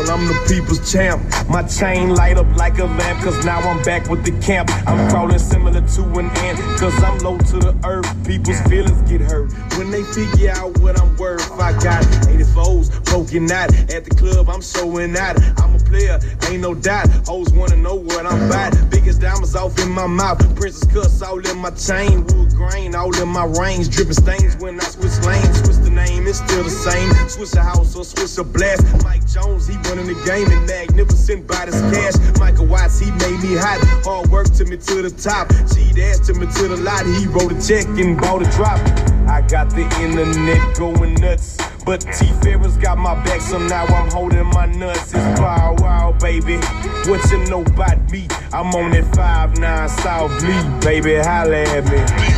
ball, I'm the people's champ. My chain light up like a lamp, cause now I'm back with the camp. I'm crawling similar to an ant, cause I'm low to the earth. People's feelings get hurt when they figure out what I'm worth. I got 84s poking out at the club, I'm showing out. I'm a player, ain't no doubt. Hoes wanna know what I'm about. Biggest diamonds off in my mouth, princess cuts all in my chain. Wood grain all in my range, dripping stains when I switch lanes. Switch the name, it's still the same. Switch a house or switch a blast. Mike Jones, he running the game and magnificent by this cash. Michael Watts, he made me hot. Hard work took me to the top. Cheat ass took me to the lot. He wrote a check and bought a drop. I got the internet going nuts, but T-Ferris got my back, so now I'm holding my nuts. It's Bow Wow, baby. What you know about me? I'm on that 5-9 South Lee, baby. Holla at me.